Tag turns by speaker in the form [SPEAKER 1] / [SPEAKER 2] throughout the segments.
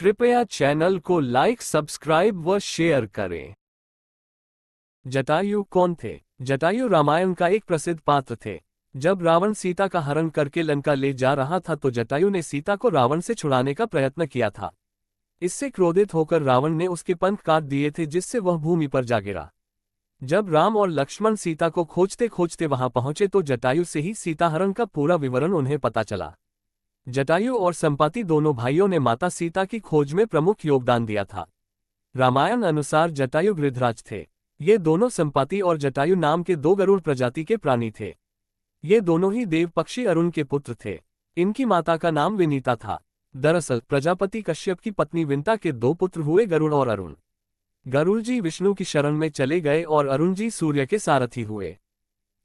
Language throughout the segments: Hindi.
[SPEAKER 1] कृपया चैनल को लाइक, सब्सक्राइब व शेयर करें। जटायु कौन थे? जटायु रामायण का एक प्रसिद्ध पात्र थे। जब रावण सीता का हरण करके लंका ले जा रहा था तो जटायु ने सीता को रावण से छुड़ाने का प्रयत्न किया था। इससे क्रोधित होकर रावण ने उसके पंख काट दिए थे, जिससे वह भूमि पर जा गिरा। जब राम और लक्ष्मण सीता को खोजते खोजते वहां पहुंचे तो जटायु से ही सीता हरण का पूरा विवरण उन्हें पता चला। जटायु और संपाति दोनों भाइयों ने माता सीता की खोज में प्रमुख योगदान दिया था। रामायण अनुसार जटायु गृधराज थे। ये दोनों संपाति और जटायु नाम के दो गरुड़ प्रजाति के प्राणी थे। ये दोनों ही देव पक्षी अरुण के पुत्र थे। इनकी माता का नाम विनीता था। दरअसल प्रजापति कश्यप की पत्नी विंता के दो पुत्र हुए गरुड़ और अरुण। गरुड़ जी विष्णु की शरण में चले गए और अरुण जी सूर्य के सारथी हुए।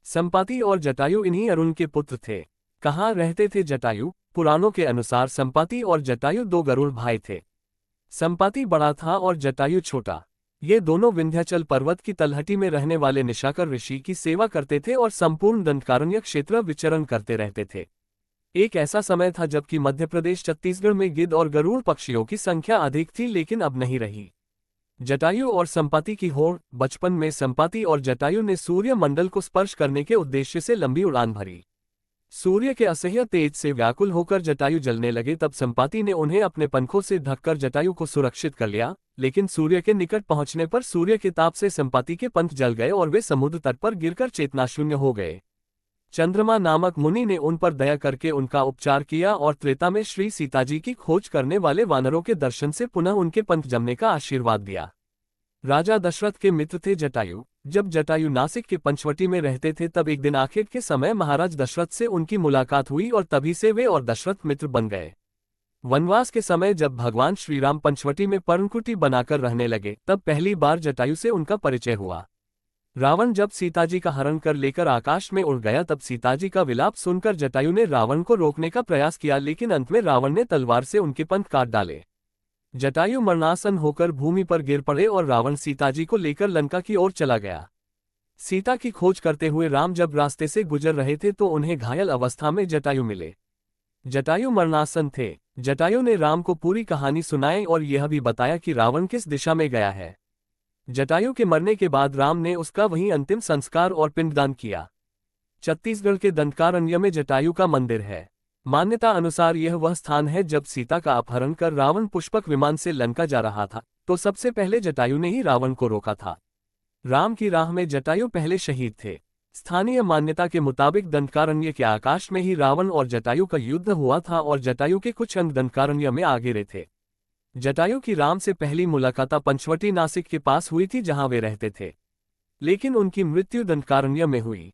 [SPEAKER 1] संपाति और जटायु इन्हीं अरुण के पुत्र थे। कहाँ रहते थे जटायु? पुराणों के अनुसार संपाति और जटायु दो गरुड़ भाई थे। संपाति बड़ा था और जटायु छोटा। ये दोनों विंध्याचल पर्वत की तलहटी में रहने वाले निशाकर ऋषि की सेवा करते थे और संपूर्ण दंडकारण्य क्षेत्र विचरण करते रहते थे। एक ऐसा समय था जबकि मध्य प्रदेश छत्तीसगढ़ में गिद्ध और गरुड़ पक्षियों की संख्या अधिक थी, लेकिन अब नहीं रही। जटायु और संपाति की होड़। बचपन में संपाति और जटायु ने सूर्य मंडल को स्पर्श करने के उद्देश्य से लंबी उड़ान भरी। सूर्य के असह्य तेज से व्याकुल होकर जटायु जलने लगे। तब संपाति ने उन्हें अपने पंखों से ढककर जटायु को सुरक्षित कर लिया, लेकिन सूर्य के निकट पहुंचने पर सूर्य के ताप से संपाति के पंख जल गए और वे समुद्र तट पर गिरकर चेतनाशून्य हो गए। चंद्रमा नामक मुनि ने उन पर दया करके उनका उपचार किया और त्रेता में श्री सीताजी की खोज करने वाले वानरों के दर्शन से पुनः उनके पंख जमने का आशीर्वाद दिया। राजा दशरथ के मित्र थे जटायु। जब जटायु नासिक के पंचवटी में रहते थे तब एक दिन आखिर के समय महाराज दशरथ से उनकी मुलाकात हुई और तभी से वे और दशरथ मित्र बन गए। वनवास के समय जब भगवान श्रीराम पंचवटी में पर्णकुटी बनाकर रहने लगे तब पहली बार जटायु से उनका परिचय हुआ। रावण जब सीताजी का हरण कर लेकर आकाश में उड़ गया तब सीताजी का विलाप सुनकर जटायु ने रावण को रोकने का प्रयास किया, लेकिन अंत में रावण ने तलवार से उनके पंख काट डाले। जटायु मरणासन होकर भूमि पर गिर पड़े और रावण सीताजी को लेकर लंका की ओर चला गया। सीता की खोज करते हुए राम जब रास्ते से गुजर रहे थे तो उन्हें घायल अवस्था में जटायु मिले। जटायु मरणासन थे। जटायु ने राम को पूरी कहानी सुनाई और यह भी बताया कि रावण किस दिशा में गया है। जटायु के मरने के बाद राम ने उसका वहीं अंतिम संस्कार और पिंडदान किया। छत्तीसगढ़ के दंडकारण्य में जटायु का मंदिर है। मान्यता अनुसार यह वह स्थान है जब सीता का अपहरण कर रावण पुष्पक विमान से लंका जा रहा था तो सबसे पहले जटायु ने ही रावण को रोका था। राम की राह में जटायु पहले शहीद थे। स्थानीय मान्यता के मुताबिक दंडकारण्य के आकाश में ही रावण और जटायु का युद्ध हुआ था और जटायु के कुछ अंग दंडकारण्य में आ गिरे थे। जटायु की राम से पहली मुलाकात पंचवटी नासिक के पास हुई थी जहां वे रहते थे, लेकिन उनकी मृत्यु दंडकारण्य में हुई।